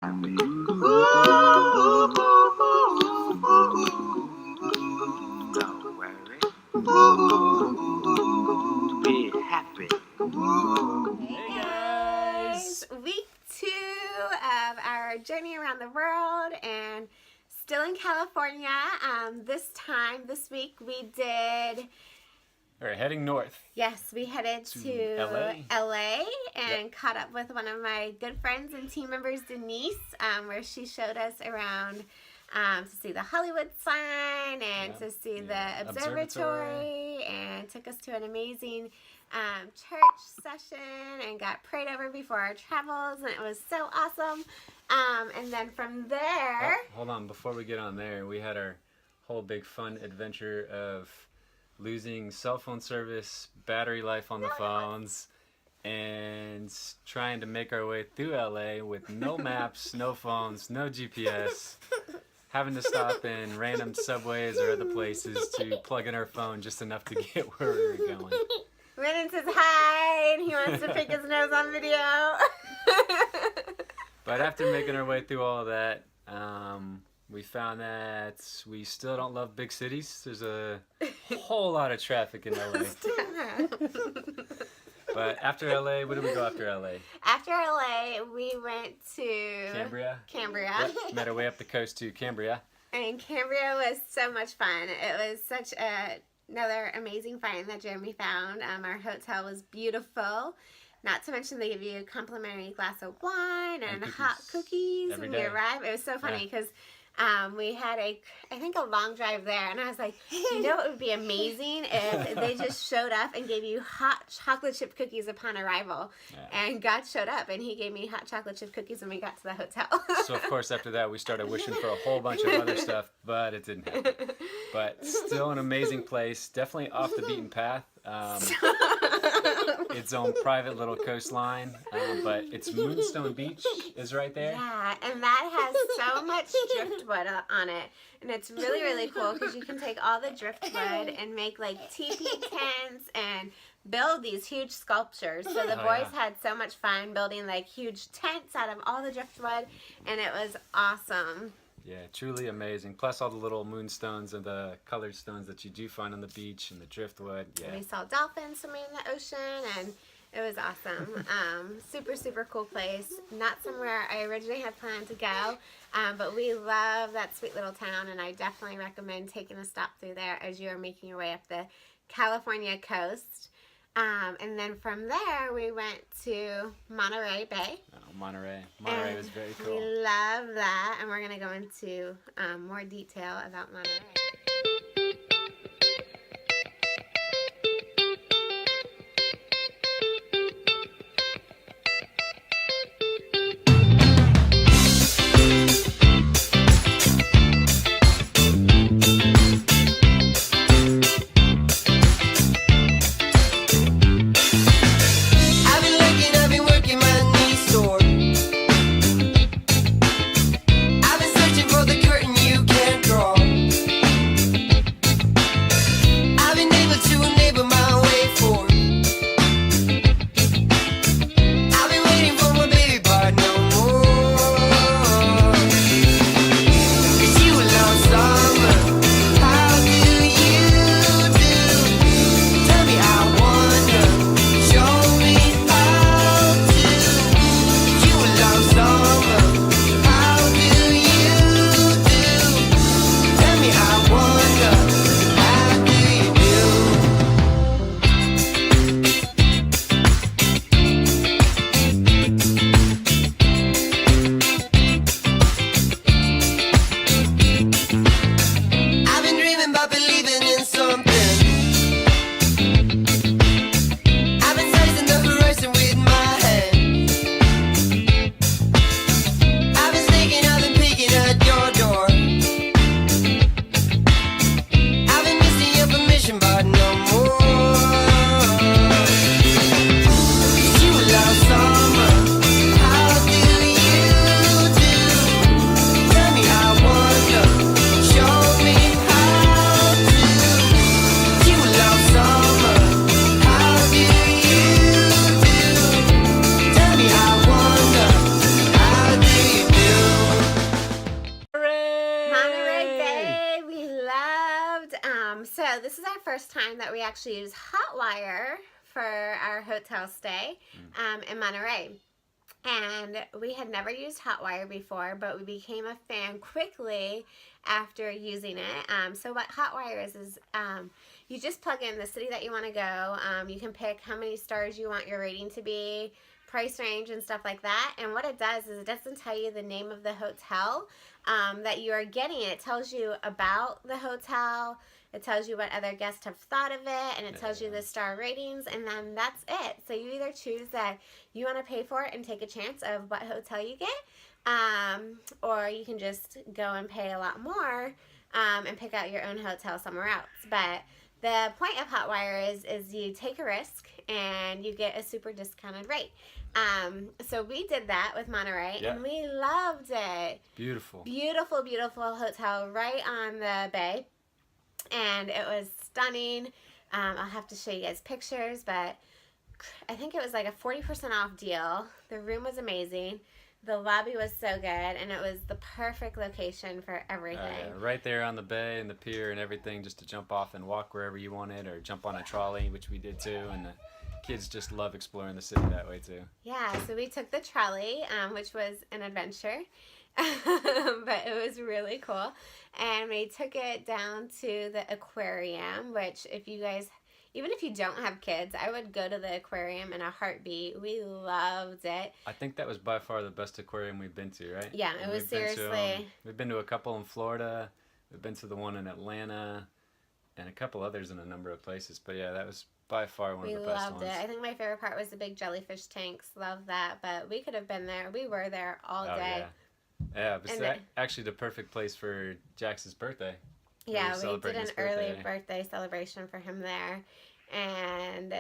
Don't worry. Be happy. Hey guys! Week 2 of our journey around the world and still in California. This week we did... We're heading north. Yes, we headed to LA and caught up with one of my good friends and team members, Denise, where she showed us around to see the Hollywood sign and to see the observatory, and took us to an amazing church session and got prayed over before our travels, and it was so awesome. And then from there... Hold on, before we get on there, we had our whole big fun adventure of losing cell phone service, battery life on the phones, and trying to make our way through LA with no maps, no phones, no GPS, having to stop in random subways or other places to plug in our phone just enough to get where we were going. Brennan says hi, and he wants to pick his nose on video. But after making our way through all of that, we found that we still don't love big cities. There's a whole lot of traffic in LA. But after LA, where did we go after LA? After LA, we went to Cambria. Yep. Made our way up the coast to Cambria. And Cambria was so much fun. It was such another amazing find that Jeremy found. Our hotel was beautiful. Not to mention they give you a complimentary glass of wine and hot cookies when you arrive. It was so funny because we had I think a long drive there, and I was like, you know what would be amazing if they just showed up and gave you hot chocolate chip cookies upon arrival. And God showed up and he gave me hot chocolate chip cookies when we got to the hotel. So of course after that we started wishing for a whole bunch of other stuff, but it didn't happen. But still an amazing place, definitely off the beaten path. Its own private little coastline, but its Moonstone Beach is right there. Yeah, and that has so much driftwood on it, and it's really, really cool because you can take all the driftwood and make like teepee tents and build these huge sculptures. So the boys had so much fun building like huge tents out of all the driftwood, and it was awesome. Yeah, truly amazing. Plus all the little moonstones and the colored stones that you do find on the beach and the driftwood. Yeah. We saw dolphins swimming in the ocean, and it was awesome. Super, super cool place. Not somewhere I originally had planned to go, but we love that sweet little town, and I definitely recommend taking a stop through there as you are making your way up the California coast. And then from there, we went to Monterey Bay. Oh, Monterey. Monterey was very cool. We love that, and we're going to go into more detail about Monterey. this is our first time that we actually use Hotwire for our hotel stay in Monterey. And we had never used Hotwire before, but we became a fan quickly after using it. So what Hotwire is you just plug in the city that you want to go. You can pick how many stars you want your rating to be, price range and stuff like that. And what it does is it doesn't tell you the name of the hotel that you are getting. It tells you about the hotel. It tells you what other guests have thought of it, and it tells you the star ratings, and then that's it. So you either choose that you want to pay for it and take a chance of what hotel you get, or you can just go and pay a lot more and pick out your own hotel somewhere else. But the point of Hotwire is you take a risk and you get a super discounted rate. So we did that with Monterey, and we loved it. Beautiful. Beautiful, beautiful hotel right on the bay. And it was stunning. I'll have to show you guys pictures, but I think it was like a 40% off deal. The room was amazing. The lobby was so good, and it was the perfect location for everything. Right there on the bay and the pier and everything, just to jump off and walk wherever you wanted, or jump on a trolley, which we did too. And the kids just love exploring the city that way too. Yeah, so we took the trolley, which was an adventure. But it was really cool, and we took it down to the aquarium, which if you guys, even if you don't have kids, I would go to the aquarium in a heartbeat. We loved it. I think that was by far the best aquarium we've been to, right? Yeah, it was seriously. We've been to a couple in Florida, we've been to the one in Atlanta, and a couple others in a number of places, but yeah, that was by far one of the best ones. We loved it. I think my favorite part was the big jellyfish tanks. Love that, but we could have been there. We were there all day. Yeah, but it's actually the perfect place for Jax's birthday. Yeah, we did an early birthday celebration for him there. And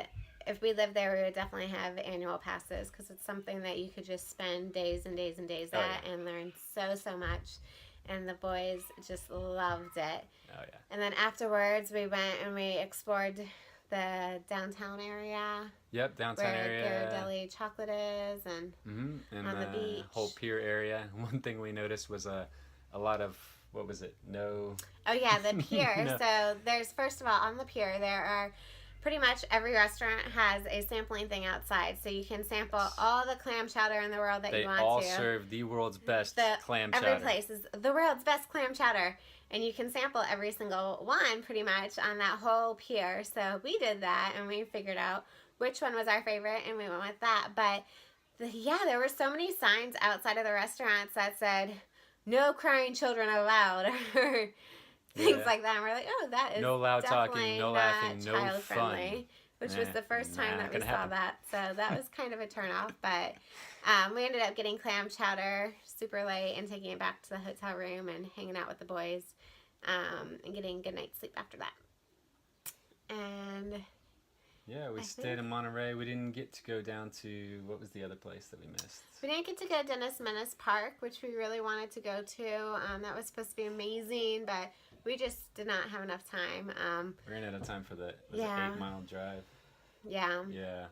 if we lived there, we would definitely have annual passes, because it's something that you could just spend days and days and days at and learn so much. And the boys just loved it. Oh, yeah. And then afterwards, we went and we explored the downtown area. Yep, downtown area. Where Ghirardelli Chocolate is, and on the beach. Whole pier area. One thing we noticed was a lot of, what was it? Oh yeah, the pier. So there's, first of all, on the pier, there are pretty much every restaurant has a sampling thing outside, so you can sample all the clam chowder in the world that you want to. They all serve the world's best clam chowder. Every place is the world's best clam chowder. And you can sample every single one pretty much on that whole pier. So we did that, and we figured out which one was our favorite, and we went with that. But there were so many signs outside of the restaurants that said, "No crying children allowed," or things like that. And we're like, oh, that is no loud definitely talking, no laughing, no child fun. Friendly, which was the first time that we saw that. So that was kind of a turnoff. But we ended up getting clam chowder super late and taking it back to the hotel room and hanging out with the boys and getting a good night's sleep after that. And yeah, we stayed in Monterey. We didn't get to go down to, what was the other place that we missed? We didn't get to go to Dennis Menace Park, which we really wanted to go to. That was supposed to be amazing, but we just did not have enough time. We ran out of time for the 8-mile drive. Yeah. Yeah.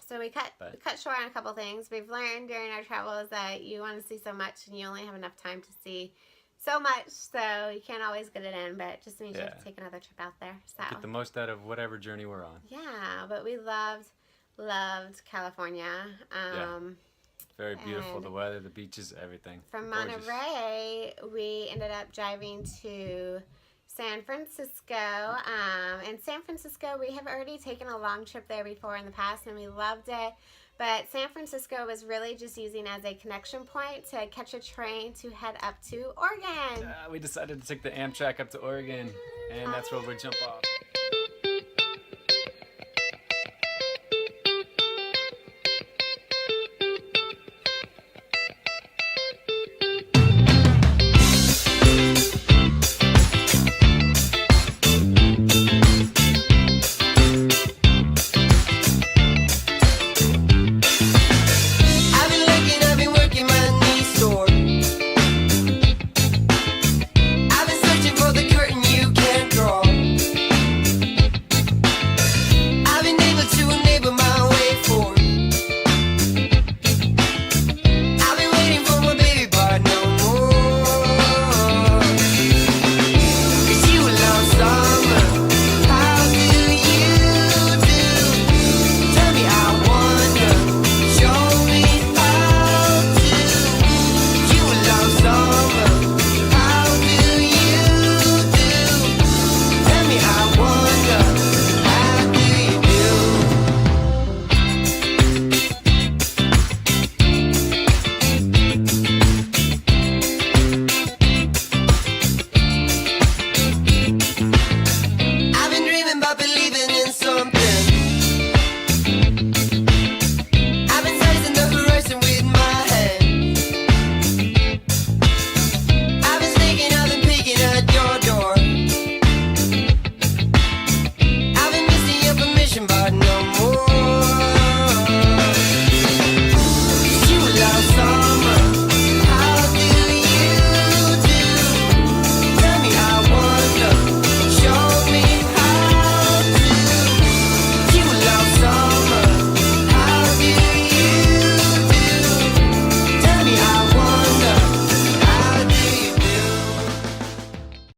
So we cut short on a couple things. We've learned during our travels that you want to see so much, and you only have enough time to see so much, so you can't always get it in, but it just means you have to take another trip out there. So get the most out of whatever journey we're on. Yeah, but we loved California. Very beautiful, the weather, the beaches, everything. From Monterey, we ended up driving to San Francisco. In San Francisco, we have already taken a long trip there before in the past, and we loved it. But San Francisco was really just using as a connection point to catch a train to head up to Oregon. We decided to take the Amtrak up to Oregon, and that's where we'll jump off.